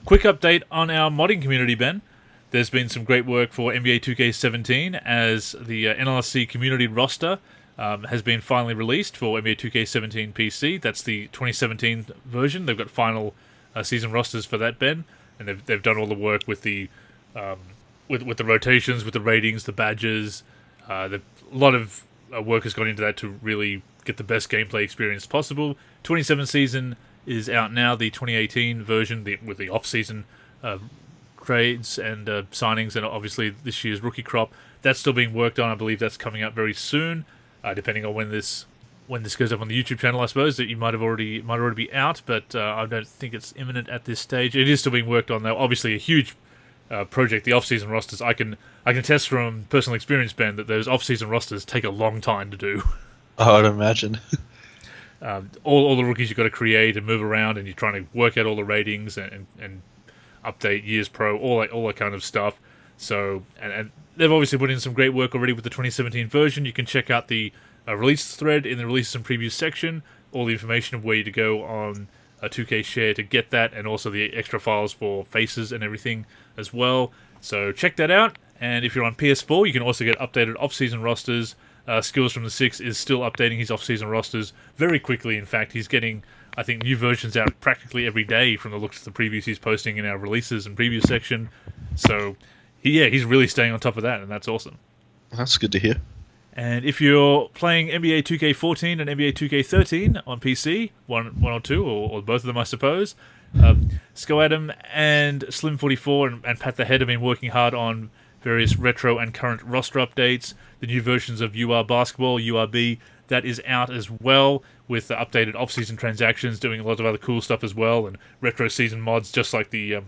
quick update on our modding community, Ben. There's been some great work for NBA 2K17 as the NLSC community roster has been finally released for NBA 2K17 PC. That's the 2017 version. They've got final season rosters for that, Ben, and they've done all the work with the with the rotations, with the ratings, the badges. A lot of work has gone into that to really get the best gameplay experience possible. 27 season is out now. The 2018 version with the off-season trades and signings, and obviously this year's rookie crop, that's still being worked on. I believe that's coming out very soon, depending on when this goes up on the YouTube channel. I suppose that you might already be out, but I don't think it's imminent at this stage. It is still being worked on, though. Obviously, a huge project. The off-season rosters, I can attest from personal experience, Ben, that those off-season rosters take a long time to do. Oh, I'd imagine. All the rookies you've got to create and move around, and you're trying to work out all the ratings and update years pro, all that kind of stuff. So, and they've obviously put in some great work already with the 2017 version. You can check out the release thread in the releases and previews section, all the information of where to go on 2K Share to get that, and also the extra files for faces and everything as well. So check that out. And if you're on PS4, you can also get updated off-season rosters. Skills from the Six is still updating his off-season rosters very quickly. In fact, he's getting, I think, new versions out practically every day from the looks of the previews he's posting in our releases and previews section. So, he's really staying on top of that, and that's awesome. That's good to hear. And if you're playing NBA 2K14 and NBA 2K13 on PC, one or two, or both of them, I suppose, Skoadam and Slim44 and Pat the Head have been working hard on various retro and current roster updates. The new versions of UR Basketball, URB, that is out as well, with the updated off-season transactions, doing a lot of other cool stuff as well, and retro season mods, just like the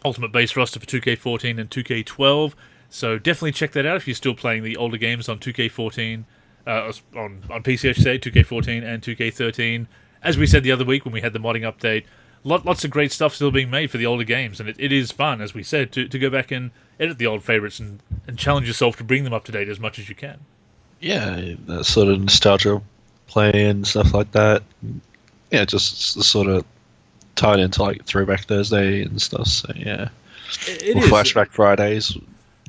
Ultimate Base roster for 2K14 and 2K12. So definitely check that out if you're still playing the older games on 2K14, on PC, I should say, 2K14 and 2K13. As we said the other week when we had the modding update, lots of great stuff still being made for the older games, and it is fun, as we said, to go back and edit the old favourites and challenge yourself to bring them up to date as much as you can. Yeah, that sort of nostalgia play and stuff like that. Yeah, just sort of tied into like Throwback Thursday and stuff. So yeah, it or is. Flashback Fridays.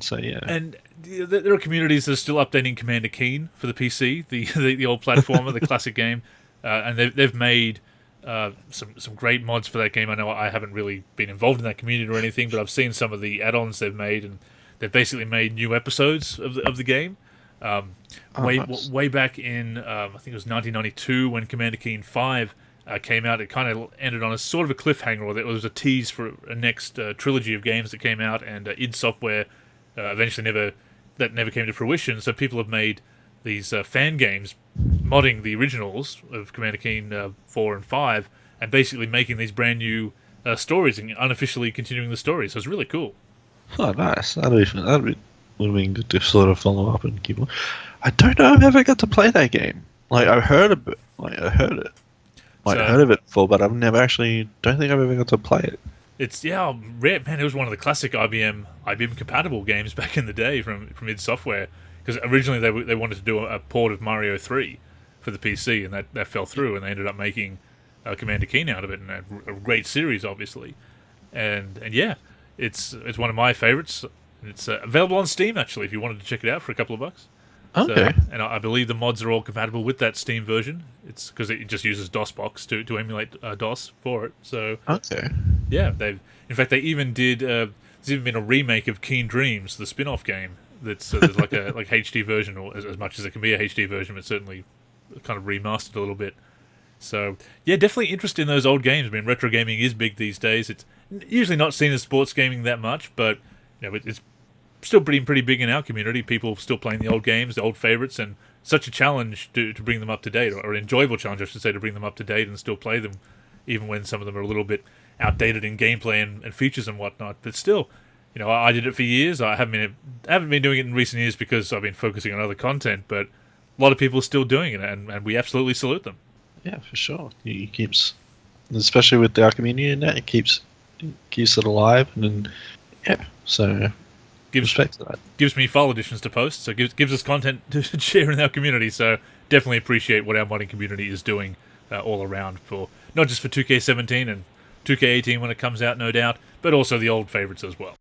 So yeah, and there are communities that are still updating Commander Keen for the PC, the old platformer, the classic game, and they've made some great mods for that game. I know I haven't really been involved in that community or anything, but I've seen some of the add-ons they've made, and they've basically made new episodes of the game. Nice. Way back in I think it was 1992 when Commander Keen 5 came out. It kind of ended on a sort of a cliffhanger, or it was a tease for a next trilogy of games that came out, and id Software eventually never came to fruition. So people have made these fan games modding the originals of Commander Keen 4 and 5, and basically making these brand new stories and unofficially continuing the story. So it's really cool. Oh, nice. Would have been good to sort of follow up and keep on. I don't know if I ever got to play that game. Like, I heard a bit. Like, I heard it. Like, I heard of it before, but I've never actually. Don't think I've ever got to play it. It's rare, man. It was one of the classic IBM compatible games back in the day from id Software, because originally they wanted to do a port of Mario 3 for the PC, and that fell through, and they ended up making Commander Keen out of it, and a great series, obviously. And yeah, it's one of my favorites. It's available on Steam, actually, if you wanted to check it out for a couple of bucks. Okay. So, and I believe the mods are all compatible with that Steam version. It's because it just uses DOSBox to emulate DOS for it. So Okay. yeah, they even did. There's even been a remake of Keen Dreams, the spin-off game. That's there's like a HD version, or as much as it can be a HD version, but certainly kind of remastered a little bit. So yeah, definitely interested in those old games. I mean, retro gaming is big these days. It's usually not seen as sports gaming that much, but it's still pretty big in our community. People still playing the old games, the old favorites, and such a challenge to bring them up to date, or an enjoyable challenge, I should say, to bring them up to date and still play them, even when some of them are a little bit outdated in gameplay and features and whatnot. But still, I did it for years. I haven't been doing it in recent years because I've been focusing on other content, but a lot of people are still doing it, and we absolutely salute them. Yeah, for sure. It keeps, especially with our community and that, it keeps it alive, and then, yeah, so respect to that. Gives me file additions to post, so gives us content to share in our community. So definitely appreciate what our modding community is doing all around, for not just for 2K17 and 2K18 when it comes out, no doubt, but also the old favorites as well.